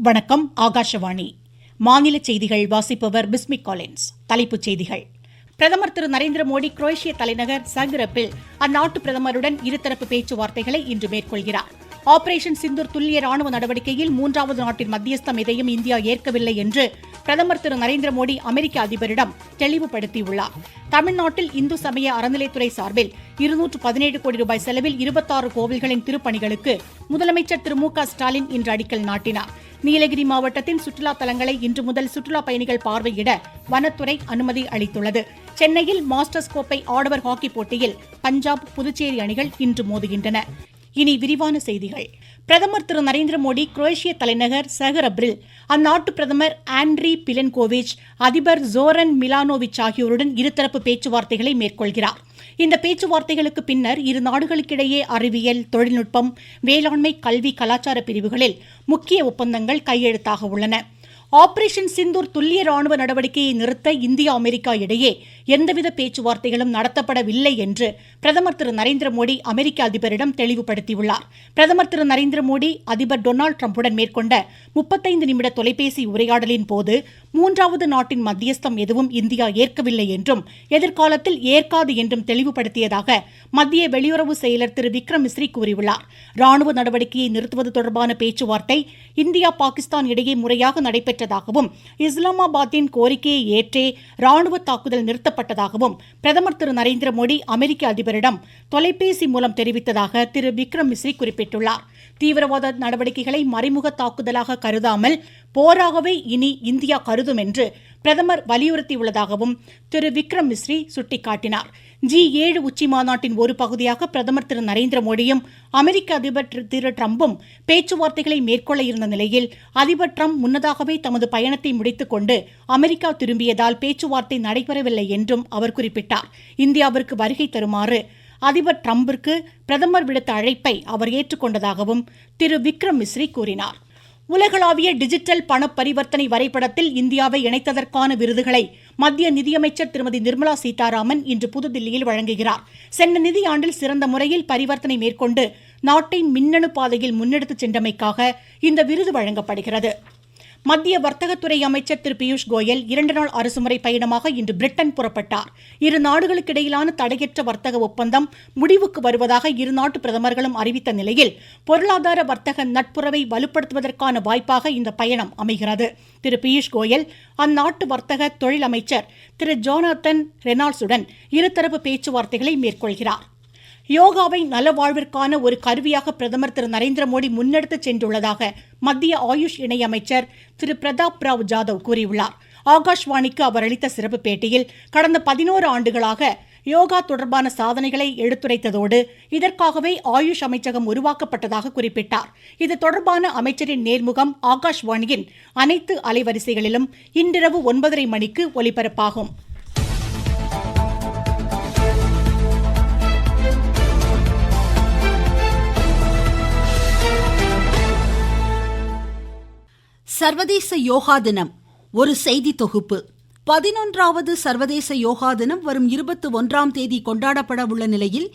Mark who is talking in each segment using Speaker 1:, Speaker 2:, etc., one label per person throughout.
Speaker 1: வணக்கம். ஆகாஷவாணி மாநில செய்திகள் வாசிப்பவர் பிஸ்மிக் காலின்ஸ். தலைப்புச் செய்திகள். பிரதமர் திரு நரேந்திர மோடி குரோஷிய தலைநகர் சக்ரெப்பில் அந்நாட்டு பிரதமருடன் இருதரப்பு பேச்சுவார்த்தைகளை இன்று மேற்கொள்கிறார். ஆபரேஷன் சிந்தூர் துல்லிய ராணுவ நடவடிக்கையில் மூன்றாவது நாட்டின் மத்தியஸ்தம் எதையும் இந்தியா ஏற்கவில்லை என்று பிரதமர் திரு நரேந்திர மோடி அமெரிக்க அதிபரிடம் தெளிவுபடுத்தியுள்ளார். தமிழ்நாட்டில் இந்து சமய அறநிலைத்துறை சார்பில் 217 கோடி ரூபாய் செலவில் 26 கோவில்களின் திருப்பணிகளுக்கு முதலமைச்சர் திரு மு க ஸ்டாலின் இன்று அடிக்கல் நாட்டினார். நீலகிரி மாவட்டத்தின் சுற்றுலா தலங்களை இன்று முதல் சுற்றுலா பயணிகள் பார்வையிட வனத்துறை அனுமதி அளித்துள்ளது. சென்னையில் மாஸ்டர்ஸ் கோப்பை ஆடவர் ஹாக்கி போட்டியில் பஞ்சாப், புதுச்சேரி அணிகள் இன்று மோதுகின்றன. இனி விரிவான செய்திகள். பிரதமர் திரு நரேந்திர மோடி குரோஷிய தலைநகர் சக்ரெப்பில் அந்நாட்டு பிரதமர் ஆண்ட்ரி பிளென்கோவிச், அதிபர் ஜோரன் மிலானோவிச் ஆகியோருடன் இருதரப்பு பேச்சுவார்த்தைகளை மேற்கொள்கிறார். இந்த பேச்சுவார்த்தைகளுக்கு பின்னர் இரு நாடுகளுக்கிடையே அறிவியல், தொழில்நுட்பம், வேளாண்மை, கல்வி, கலாச்சார பிரிவுகளில் முக்கிய ஒப்பந்தங்கள் கையெழுத்தாக உள்ளன. ஆபரேஷன் சிந்தூர் துல்லிய ராணுவ நடவடிக்கையை நிறுத்த இந்தியா, அமெரிக்கா இடையே எந்தவித பேச்சுவார்த்தைகளும் நடத்தப்படவில்லை என்று பிரதமர் திரு நரேந்திர மோடி அமெரிக்க அதிபரிடம் தெளிவுபடுத்தியுள்ளார். பிரதமர் திரு நரேந்திர மோடி அதிபர் டொனால்டு டிரம்புடன் மேற்கொண்ட 35 நிமிட தொலைபேசி உரையாடலின் போது மூன்றாவது நாட்டின் மத்தியஸ்தம் எதுவும் இந்தியா ஏற்கவில்லை என்றும் எதிர்காலத்தில் ஏற்காது என்றும் தெளிவுபடுத்தியதாக மத்திய வெளியுறவு செயலர் திரு விக்ரம் மிஸ்ரி கூறியுள்ளார். ராணுவ நடவடிக்கையை நிறுத்துவது தொடர்பான பேச்சுவார்த்தை இந்தியா, பாகிஸ்தான் இடையே முறையாக நடைபெற்றதாகவும் இஸ்லாமாபாத்தின் கோரிக்கையை ஏற்றே ராணுவ தாக்குதல் நிறுத்தப்பட்டதாகவும் பிரதமர் திரு நரேந்திர மோடி அமெரிக்க அதிபரிடம் தொலைபேசி மூலம் தெரிவித்ததாக திரு விக்ரம் மிஸ்ரி குறிப்பிட்டுள்ளார். தீவிரவாத நடவடிக்கைகளை மறைமுக தாக்குதலாக கருதாமல் போராகவே இனி இந்தியா கருதும் என்று பிரதமர் வலியுறுத்தியுள்ளதாகவும் திரு விக்ரம் மிஸ்ரி சுட்டிக்காட்டினார். G7 உச்சி மாநாட்டின் ஒரு பகுதியாக பிரதமர் திரு நரேந்திர மோடியும் அமெரிக்க அதிபர் திரு டிரம்பும் பேச்சுவார்த்தைகளை மேற்கொள்ள இருந்த நிலையில் அதிபர் டிரம்ப் முன்னதாகவே தமது பயணத்தை முடித்துக் கொண்டு அமெரிக்கா திரும்பியதால் பேச்சுவார்த்தை நடைபெறவில்லை என்றும் அவர் குறிப்பிட்டார். இந்தியாவிற்கு வருகை தருமாறு அதிபர் டிரம்பிற்கு பிரதமர் விடுத்த அழைப்பை அவர் ஏற்றுக்கொண்டதாகவும் திரு விக்ரம் மிஸ்ரி கூறினார். உலகளாவிய டிஜிட்டல் பண பரிவர்த்தனை வரைபடத்தில் இந்தியாவை இணைத்ததற்கான விருதுகளை மத்திய நிதியமைச்சர் திருமதி நிர்மலா சீதாராமன் இன்று புதுதில்லியில் வழங்குகிறார். சென்ற நிதியாண்டில் சிறந்த முறையில் பரிவர்த்தனை மேற்கொண்டு நாட்டை மின்னணு பாதையில் முன்னெடுத்துச் சென்றமைக்காக இந்த விருது வழங்கப்படுகிறது. மத்திய வர்த்தகத்துறை அமைச்சர் திரு பியூஷ் கோயல் 2 நாள் அரசுமுறை பயணமாக இன்று பிரிட்டன் புறப்பட்டார். இரு நாடுகளுக்கிடையிலான தடையற்ற வர்த்தக ஒப்பந்தம் முடிவுக்கு வருவதாக இரு நாட்டு பிரதமர்களும் அறிவித்த நிலையில் பொருளாதார வர்த்தக நட்புறவை வலுப்படுத்துவதற்கான வாய்ப்பாக இந்த பயணம் அமைகிறது. திரு பியூஷ் கோயல் அந்நாட்டு வர்த்தக தொழில் அமைச்சர் திரு ஜோனாத்தன் ரெனால்ட்ஸுடன் இருதரப்பு பேச்சுவார்த்தைகளை மேற்கொள்கிறார். யோகாவை நலவாழ்விற்கான ஒரு கருவியாக பிரதமர் திரு நரேந்திர மோடி முன்னெடுத்துச் சென்றுள்ளதாக மத்திய ஆயுஷ் இணையமைச்சர் திரு பிரதாப் ராவ் ஜாதவ் கூறியுள்ளார். ஆகாஷ்வாணிக்கு அவர் அளித்த சிறப்பு பேட்டியில் கடந்த 11 ஆண்டுகளாக யோகா தொடர்பான சாதனைகளை எடுத்துரைத்ததோடு இதற்காகவே ஆயுஷ் அமைச்சகம் உருவாக்கப்பட்டதாக குறிப்பிட்டார். இது தொடர்பான அமைச்சரின் நேர்முகம் ஆகாஷ்வாணியின் அனைத்து அலைவரிசைகளிலும் இன்றிரவு 9:30 மணிக்கு ஒலிபரப்பாகும்.
Speaker 2: சர்வதேச யோகா தினம் ஒரு செய்தி தொகுப்பு. 11வது சர்வதேச யோகா தினம் வரும் 21ஆம் தேதி கொண்டாடப்பட உள்ள நிலையில்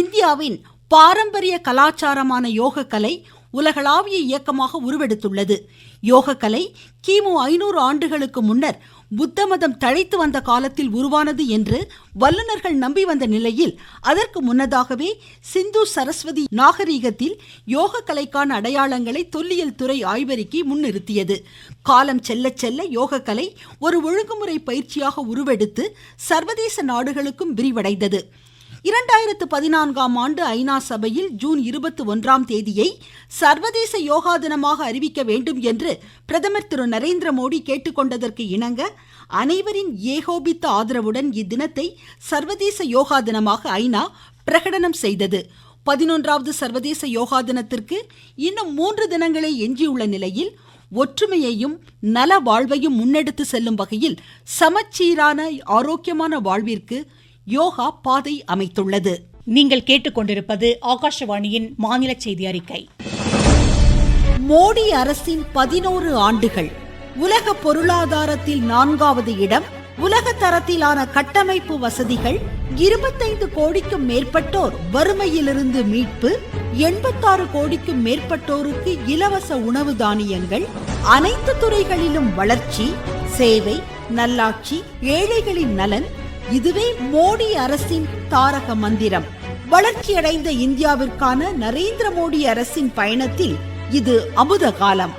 Speaker 2: இந்தியாவின் பாரம்பரிய கலாச்சாரமான யோகக்கலை உலகளாவிய இயக்கமாக உருவெடுத்துள்ளது. யோகக்கலை கிமு 500 ஆண்டுகளுக்கு முன்னர் புத்த மதம் தழைத்து வந்த காலத்தில் உருவானது என்று வல்லுநர்கள் நம்பி வந்த நிலையில் அதற்கு முன்னதாகவே சிந்து சரஸ்வதி நாகரீகத்தில் யோக கலைக்கான அடையாளங்களை தொல்லியல் துறை ஆய்வறிக்கை முன்னிறுத்தியது. காலம் செல்ல செல்ல யோகக்கலை ஒரு ஒழுங்குமுறை பயிற்சியாக உருவெடுத்து சர்வதேச நாடுகளுக்கும் விரிவடைந்தது. 2014ஆம் ஆண்டு ஐநா சபையில் ஜூன் 21ஆம் தேதியை சர்வதேச யோகா தினமாக அறிவிக்க வேண்டும் என்று பிரதமர் திரு நரேந்திர மோடி கேட்டுக்கொண்டதற்கு இணங்க அனைவரின் ஏகோபித்த ஆதரவுடன் இத்தினத்தை சர்வதேச யோகா தினமாக ஐநா பிரகடனம் செய்தது. 11வது சர்வதேச யோகா தினத்திற்கு இன்னும் 3 தினங்களே எஞ்சியுள்ள நிலையில் ஒற்றுமையையும் நல வாழ்வையும் முன்னெடுத்து செல்லும் வகையில் சமச்சீரான ஆரோக்கியமான வாழ்விற்கு யோகா பாதை அமைத்துள்ளது.
Speaker 1: நீங்கள் கேட்டுக்கொண்டிருப்பது ஆகாஷவாணியின் மாநில செய்தி அறிக்கை.
Speaker 2: மோடி அரசின் 11 ஆண்டுகள். உலக பொருளாதாரத்தில் 4வது இடம், உலக தரத்திலான கட்டமைப்பு வசதிகள், 25 கோடிக்கும் மேற்பட்டோர் வறுமையிலிருந்து மீட்பு, 86 கோடிக்கும் மேற்பட்டோருக்கு இலவச உணவு தானியங்கள், அனைத்து துறைகளிலும் வளர்ச்சி, சேவை, நல்லாட்சி, ஏழைகளின் நலன். இதுவே மோடி அரசின் தாரக மந்திரம். வளர்ச்சியடைந்த இந்தியாவிற்கான நரேந்திர மோடி அரசின் பயணத்தில் இது அமுத காலம்.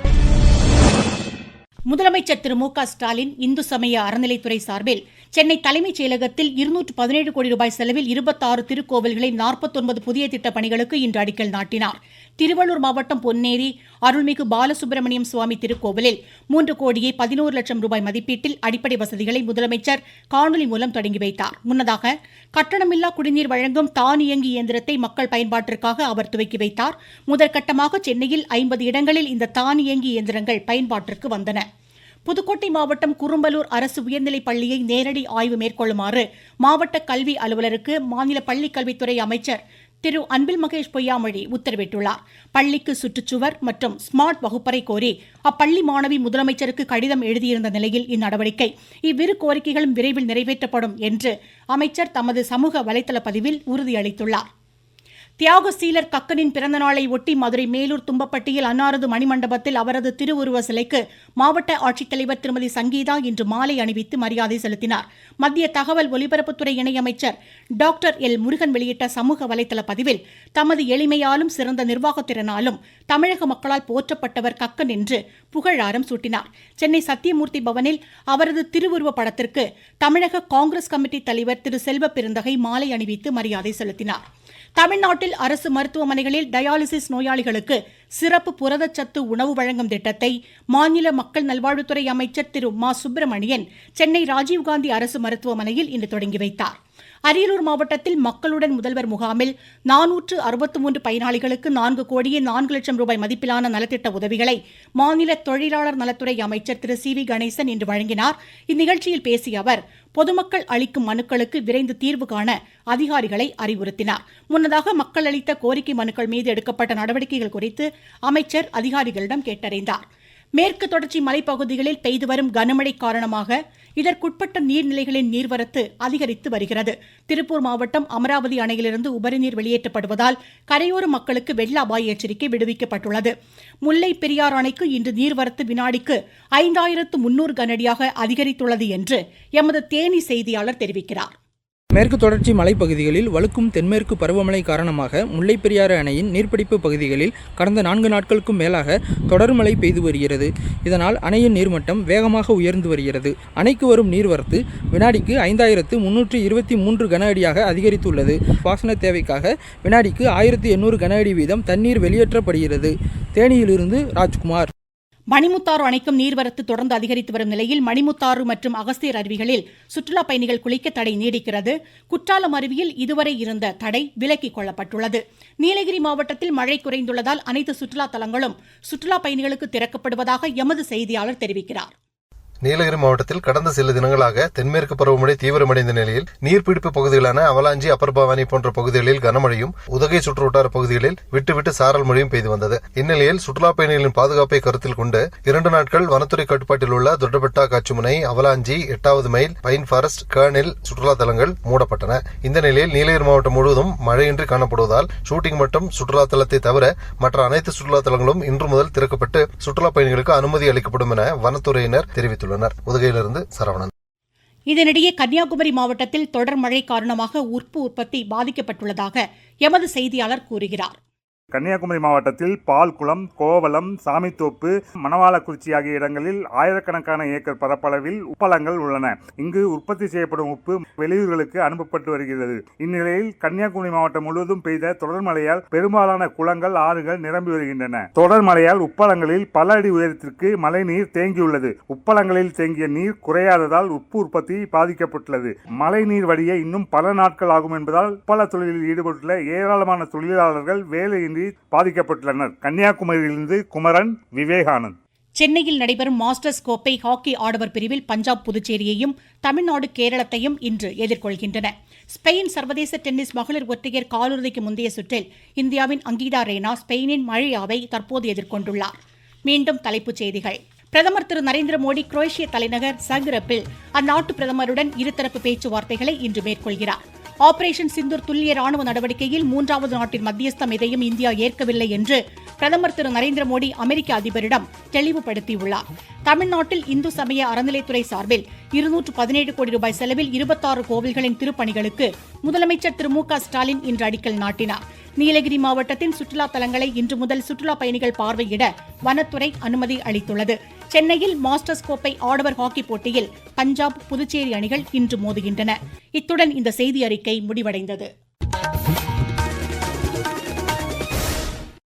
Speaker 1: முதலமைச்சர் திரு மு க ஸ்டாலின் இந்து சமய அறநிலைத்துறை சார்பில் சென்னை தலைமைச் செயலகத்தில் 217 கோடி ரூபாய் செலவில் 26 திருக்கோவில்களை 49 புதிய திட்டப் பணிகளுக்கு இன்று அடிக்கல் நாட்டினார். திருவள்ளூர் மாவட்டம் பொன்னேரி அருள்மிகு பாலசுப்பிரமணியம் சுவாமி திருக்கோவிலில் 3 கோடியே 11 லட்சம் ரூபாய் மதிப்பீட்டில் அடிப்படை வசதிகளை முதலமைச்சர் காணொலி மூலம் தொடங்கி வைத்தார். முன்னதாக கட்டணமில்லா குடிநீர் வழங்கும் தானியங்கி இயந்திரத்தை மக்கள் பயன்பாட்டிற்காக அவர் துவக்கி வைத்தார். முதற்கட்டமாக சென்னையில் 50 இடங்களில் இந்த தானியங்கி இயந்திரங்கள் பயன்பாட்டிற்கு வந்தன. புதுக்கோட்டை மாவட்டம் குரும்பலூர் அரசு உயர்நிலைப் பள்ளியை நேரடி ஆய்வு மேற்கொள்ளுமாறு மாவட்ட கல்வி அலுவலருக்கு மாநில பள்ளிக்கல்வித்துறை அமைச்சர் திரு அன்பில் மகேஷ் பொய்யாமொழி உத்தரவிட்டுள்ளார். பள்ளிக்கு சுற்றுச்சுவர் மற்றும் ஸ்மார்ட் வகுப்பறை கோரி அப்பள்ளி மாணவி முதலமைச்சருக்கு கடிதம் எழுதியிருந்த நிலையில் இந்நடவடிக்கை. இவ்விரு கோரிக்கைகளும் விரைவில் நிறைவேற்றப்படும் என்று அமைச்சர் தமது சமூக வலைதள பதிவில் உறுதியளித்துள்ளார். தியாகசீலர் கக்கனின் பிறந்தநாளை ஒட்டி மதுரை மேலூர் தும்பப்பட்டியில் அன்னாரது மணிமண்டபத்தில் அவரது திருவுருவ சிலைக்கு மாவட்ட ஆட்சித்தலைவர் திருமதி சங்கீதா இன்று மாலை அணிவித்து மரியாதை செலுத்தினார். மத்திய தகவல் ஒலிபரப்புத்துறை இணையமைச்சர் டாக்டர் எல் முருகன் வெளியிட்ட சமூக வலைதள பதிவில் தமது எளிமையாலும் சிறந்த நிர்வாகத்திறனாலும் தமிழக மக்களால் போற்றப்பட்டவர் கக்கன் என்று புகழாரம் சூட்டினார். சென்னை சத்தியமூர்த்தி பவனில் அவரது திருவுருவ படத்திற்கு தமிழக காங்கிரஸ் கமிட்டி தலைவர் திரு செல்வ பெருந்தகை மாலை அணிவித்து மரியாதை செலுத்தினார். தமிழ்நாட்டில் அரசு மருத்துவமனைகளில் டயாலிசிஸ் நோயாளிகளுக்கு சிறப்பு புரதச்சத்து உணவு வழங்கும் திட்டத்தை மாநில மக்கள் நல்வாழ்வுத்துறை அமைச்சர் திரு மா சுப்பிரமணியன் சென்னை ராஜீவ்காந்தி அரசு மருத்துவமனையில் இன்று தொடங்கி வைத்தார். அரியலூர் மாவட்டத்தில் மக்களுடன் முதல்வர் முகாமில் 463 பயனாளிகளுக்கு 4 கோடியே 4 லட்சம் ரூபாய் மதிப்பிலான நலத்திட்ட உதவிகளை மாநில தொழிலாளர் நலத்துறை அமைச்சர் திரு சி வி கணேசன் இன்று வழங்கினார். இந்நிகழ்ச்சியில் பேசிய அவர் பொதுமக்கள் அளிக்கும் மனுக்களுக்கு விரைந்து தீர்வு காண அதிகாரிகளை அறிவுறுத்தினார். முன்னதாக மக்கள் அளித்த கோரிக்கை மனுக்கள் மீது எடுக்கப்பட்ட நடவடிக்கைகள் குறித்து அமைச்சர் அதிகாரிகளிடம் கேட்டறிந்தார். மேற்கு தொடர்ச்சி மலைப்பகுதிகளில் பெய்து வரும் கனமழை காரணமாக இதற்குட்பட்ட நீர்நிலைகளின் நீர்வரத்து அதிகரித்து வருகிறது. திருப்பூர் மாவட்டம் அமராவதி அணையிலிருந்து உபரிநீர் வெளியேற்றப்படுவதால் கரையோர மக்களுக்கு வெள்ள அபாய எச்சரிக்கை விடுவிக்கப்பட்டுள்ளது. முல்லை பெரியாறு அணைக்கு இன்று நீர்வரத்து வினாடிக்கு 5300 கனஅடியாக அதிகரித்துள்ளது என்று எமது தேனி செய்தியாளர் தெரிவிக்கிறார்.
Speaker 3: மேற்கு தொடர்ச்சி மலைப்பகுதிகளில் வலுக்கும் தென்மேற்கு பருவமழை காரணமாக முல்லை பெரியாறு அணையின் நீர்பிடிப்பு பகுதிகளில் கடந்த 4 நாட்களுக்கும் மேலாக தொடர் மழை பெய்து வருகிறது. இதனால் அணையின் நீர்மட்டம் வேகமாக உயர்ந்து வருகிறது. அணைக்கு வரும் நீர்வரத்து வினாடிக்கு 5323 கன அடியாக அதிகரித்துள்ளது. பாசன தேவைக்காக வினாடிக்கு 1800 கன அடி வீதம் தண்ணீர் வெளியேற்றப்படுகிறது. தேனியிலிருந்து ராஜ்குமார்.
Speaker 1: மணிமுத்தாறு அணைக்கும் நீர்வரத்து தொடர்ந்து அதிகரித்து வரும் நிலையில் மணிமுத்தாறு மற்றும் அகஸ்தியர் அருவிகளில் சுற்றுலா பயணிகள் குளிக்க தடை நீடிக்கிறது. குற்றாலம் அருவியில் இதுவரை இருந்த தடை விலக்கிக் கொள்ளப்பட்டுள்ளது. நீலகிரி மாவட்டத்தில் மழை குறைந்துள்ளதால் அனைத்து சுற்றுலா தலங்களும் சுற்றுலா பயணிகளுக்கு திறக்கப்படுவதாக எமது செய்தியாளர் தெரிவிக்கிறார்.
Speaker 4: நீலகிரி மாவட்டத்தில் கடந்த சில தினங்களாக தென்மேற்கு பருவமழை தீவிரமடைந்த நிலையில் நீர்பிடிப்பு பகுதிகளான அவலாஞ்சி, அப்பர் பவானி போன்ற பகுதிகளில் கனமழையும், உதகை சுற்றுவட்டார பகுதிகளில் விட்டு சாரல் மழையும் பெய்து வந்தது. இந்நிலையில் சுற்றுலா பயணிகளின் பாதுகாப்பை கருத்தில் கொண்டு 2 நாட்கள் வனத்துறை கட்டுப்பாட்டில் உள்ள தொட்டபெட்டா காட்சிமுனை, அவலாஞ்சி, 8வது மைல், பைன் ஃபாரஸ்ட், கர்னில் சுற்றுலா தலங்கள் மூடப்பட்டன. இந்த நிலையில் நீலகிரி மாவட்டம் முழுவதும் மழையின்றி காணப்படுவதால் ஷூட்டிங் மற்றும் சுற்றுலா தலத்தை தவிர மற்ற அனைத்து சுற்றுலா தலங்களும் இன்று முதல் திறக்கப்பட்டு சுற்றுலா பயணிகளுக்கு அனுமதி அளிக்கப்படும் என வனத்துறையினர் தெரிவித்துள்ளனர். உதகையிலிருந்து சரவணன்.
Speaker 1: இதனிடையே கன்னியாகுமரி மாவட்டத்தில் தொடர் மழை காரணமாக உப்பு உற்பத்தி பாதிக்கப்பட்டுள்ளதாக எமது செய்தியாளர் கூறுகிறார்.
Speaker 5: கன்னியாகுமரி மாவட்டத்தில் பால்குளம், கோவளம், சாமித்தோப்பு, மணவாளக்குறிச்சி ஆகிய இடங்களில் ஆயிரக்கணக்கான ஏக்கர் பரப்பளவில் உப்பளங்கள் உள்ளன. இங்கு உற்பத்தி செய்யப்படும் உப்பு வெளியூர்களுக்கு அனுப்பப்பட்டு வருகிறது. இந்நிலையில் கன்னியாகுமரி மாவட்டம் முழுவதும் பெய்த தொடர் மழையால் பெரும்பாலான குளங்கள், ஆறுகள் நிரம்பி வருகின்றன. தொடர் மழையால் உப்பளங்களில் பல அடி உயரத்திற்கு மழைநீர் தேங்கியுள்ளது. உப்பளங்களில் தேங்கிய நீர் குறையாததால் உப்பு உற்பத்தி பாதிக்கப்பட்டுள்ளது. மழை நீர் வடிய இன்னும் பல நாட்கள் ஆகும் என்பதால் உப்பள தொழிலில் ஈடுபட்டுள்ள ஏராளமான தொழிலாளர்கள் வேலையின்றி பாதிக்கப்பட்டுள்ளனர். கன்னியாகுமரியிலிருந்து குமரன், விவேகானந்த்.
Speaker 1: சென்னையில் நடைபெறும் மாஸ்டர்ஸ் கோப்பை ஹாக்கி ஆடவர் பிரிவில் பஞ்சாப் புதுச்சேரியையும் தமிழ்நாடு கேரளத்தையும் இன்று எதிர்கொள்கின்றன. ஸ்பெயின் சர்வதேச டென்னிஸ் மகளிர் ஒற்றையர் காலிறுதிக்கு முந்தைய சுற்றில் இந்தியாவின் அங்கீதா ரெய்னா ஸ்பெயினின் மரியாவை தற்போது எதிர்கொண்டுள்ளார். மீண்டும் தலைப்புச் செய்திகள். பிரதமர் திரு நரேந்திர மோடி குரோயேஷிய தலைநகர் சக்ரெப்பில் அந்நாட்டு பிரதமருடன் இருதரப்பு பேச்சுவார்த்தைகளை இன்று மேற்கொள்கிறார். ஆபரேஷன் சிந்தூர் துல்லிய ராணுவ நடவடிக்கையில் 3வது நாட்டின் மத்தியஸ்தம் எதையும் இந்தியா ஏற்கவில்லை என்று பிரதமர் திரு நரேந்திர மோடி அமெரிக்க அதிபரிடம் தெளிவுபடுத்தியுள்ளார். தமிழ்நாட்டில் இந்து சமய அறநிலைத்துறை சார்பில் 217 கோடி ரூபாய் செலவில் 26 கோவில்களின் திருப்பணிகளுக்கு முதலமைச்சர் திரு மு.க. ஸ்டாலின் இன்று அடிக்கல் நாட்டினார். நீலகிரி மாவட்டத்தின் சுற்றுலா தலங்களை இன்று முதல் சுற்றுலா பயணிகள் பார்வையிட வனத்துறை அனுமதி அளித்துள்ளது. சென்னையில் மாஸ்டர்ஸ் கோப்பை ஆடவர் ஹாக்கி போட்டியில் பஞ்சாப், புதுச்சேரி அணிகள் இன்று மோதுகின்றன. இத்துடன் இந்த செய்தி அறிக்கை முடிவடைந்தது.